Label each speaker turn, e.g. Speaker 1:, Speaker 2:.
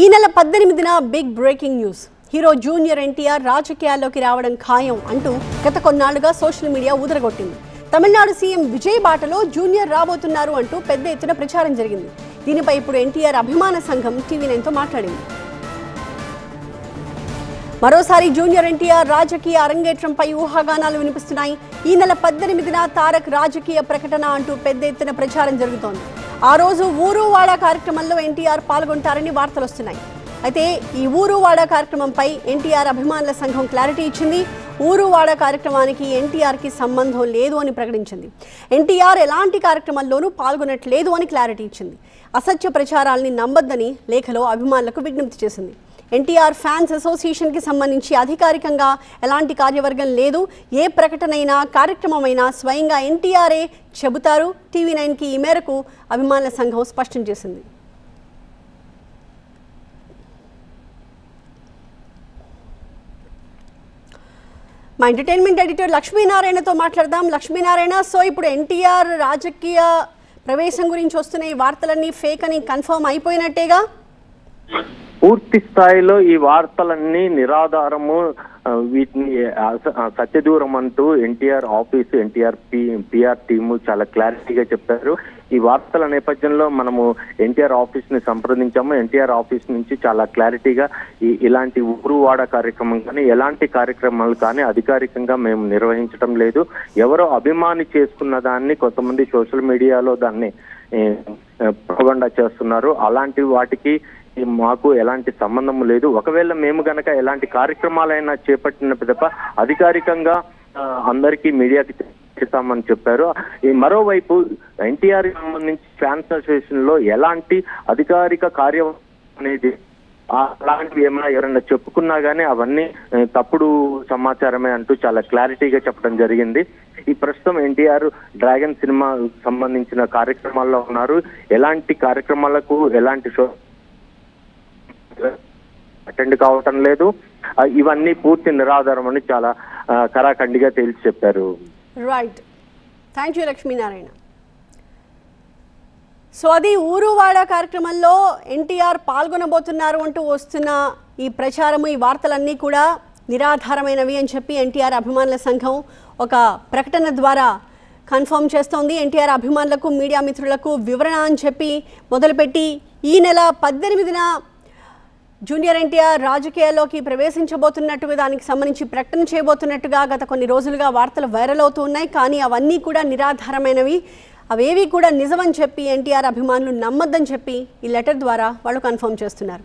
Speaker 1: ఈ నెల 18న big breaking news. Hero junior NTR రాజకీయాల్లోకి రావడం ఖాయం అంటూ గత కొన్నాళ్లుగా సోషల్ మీడియా ఊదరగొట్టింది. తమిళనాడు సీఎం విజయ్ బాటలో జూనియర్ రాబోతున్నారు అంటూ పెద్ద ఎత్తున ప్రచారం జరిగింది. దీనిపై ఇప్పుడు ఎన్టీఆర్ అభిమాన సంఘం టీవీ9తో మాట్లాడింది. మరోసారి జూనియర్ ఎన్టీఆర్ రాజకీయ అరంగేట్రంపై ఊహాగానాలు వినిపిస్తున్నాయి. ఈ నెల 18న తారక్ రాజకీయ ప్రకటన అంటూ పెద్ద ఎత్తున ప్రచారం జరుగుతోంది. ఆ రోజు ఊరు వాడ కార్యక్రమంలో ఎన్టీఆర్ పాల్గొంటారని వార్తలు వస్తున్నాయి. అయితే ఈ ఊరు వాడ కార్యక్రమంపై ఎన్టీఆర్ అభిమానుల సంఘం క్లారిటీ ఇచ్చింది. ఊరు వాడ కార్యక్రమానికి ఎన్టీఆర్కి సంబంధం లేదు అని ప్రకటించింది. ఎన్టీఆర్ ఎలాంటి కార్యక్రమంలోనూ పాల్గొనట్లేదు అని క్లారిటీ ఇచ్చింది. అసత్య ప్రచారాల్ని నమ్మొద్దని లేఖలో అభిమానులకు విజ్ఞప్తి చేసింది. ఎన్టీఆర్ ఫ్యాన్స్ అసోసియేషన్కి సంబంధించి అధికారికంగా ఎలాంటి కార్యవర్గం లేదు. ఏ ప్రకటనైనా కార్యక్రమమైనా స్వయంగా ఎన్టీఆరే చెబుతారు. టీవీ9కి ఈ మేరకు అభిమానుల సంఘం స్పష్టం చేసింది. మా ఎంటర్టైన్మెంట్ ఎడిటర్ లక్ష్మీనారాయణతో మాట్లాడదాం. లక్ష్మీనారాయణ, సో ఇప్పుడు ఎన్టీఆర్ రాజకీయ ప్రవేశం గురించి వస్తున్న ఈ వార్తలన్నీ ఫేక్ అని కన్ఫర్మ్ అయిపోయినట్టేగా?
Speaker 2: పూర్తి స్థాయిలో ఈ వార్తలన్నీ నిరాధారము, వీటిని సత్యదూరం అంటూ NTR office, NTR PR team చాలా క్లారిటీగా చెప్పారు. ఈ వార్తల నేపథ్యంలో మనము ఎన్టీఆర్ ఆఫీస్ ని సంప్రదించాము. ఎన్టీఆర్ ఆఫీస్ నుంచి చాలా క్లారిటీగా ఇలాంటి ఊరువాడ కార్యక్రమం కానీ ఎలాంటి కార్యక్రమాలు కానీ అధికారికంగా మేము నిర్వహించడం లేదు. ఎవరో అభిమాని చేసుకున్న దాన్ని కొంతమంది సోషల్ మీడియాలో దాన్ని ప్రొపగండా చేస్తున్నారు. అలాంటి వాటికి మాకు ఎలాంటి సంబంధం లేదు. ఒకవేళ మేము గనక ఎలాంటి కార్యక్రమాలైనా చేపట్టిన పిదప అధికారికంగా అందరికీ మీడియాకి చేస్తామని చెప్పారు. మరోవైపు ఎన్టీఆర్ సంబంధించి ఫ్యాన్స్ అసోసియేషన్ లో ఎలాంటి అధికారిక కార్యం అనేది అలాంటివి ఏమైనా ఎవరైనా చెప్పుకున్నా గానీ అవన్నీ తప్పుడు సమాచారమే అంటూ చాలా క్లారిటీగా చెప్పడం జరిగింది. ఈ ప్రస్తుతం ఎన్టీఆర్ డ్రాగన్ సినిమా సంబంధించిన కార్యక్రమాల్లో ఉన్నారు. ఎలాంటి కార్యక్రమాలకు ఎలాంటి షో అటెండ్ కావటం లేదు. ఇవన్నీ పూర్తి నిరాధారం అని చాలా కరాఖండిగా తేల్చి చెప్పారు.
Speaker 1: Right, thank you Lakshminarayana. So అది ఊరువాడ కార్యక్రమంలో ఎన్టీఆర్ పాల్గొనబోతున్నారు అంటూ వస్తున్న ఈ ప్రచారము, ఈ వార్తలన్నీ కూడా నిరాధారమైనవి అని చెప్పి ఎన్టీఆర్ అభిమానుల సంఘం ఒక ప్రకటన ద్వారా కన్ఫర్మ్ చేస్తోంది. ఎన్టీఆర్ అభిమానులకు, మీడియా మిత్రులకు వివరణ అని చెప్పి మొదలుపెట్టి ఈ నెల 18న జూనియర్ ఎన్టీఆర్ రాజకీయాల్లోకి ప్రవేశించబోతున్నట్టుగా, దానికి సంబంధించి ప్రకటన చేయబోతున్నట్టుగా గత కొన్ని రోజులుగా వార్తలు వైరల్ అవుతూ ఉన్నాయి. కానీ అవన్నీ కూడా నిరాధారమైనవి, అవేవి కూడా నిజమని చెప్పి ఎన్టీఆర్ అభిమానులు నమ్మొద్దని చెప్పి ఈ లెటర్ ద్వారా వాళ్ళు కన్ఫర్మ్ చేస్తున్నారు.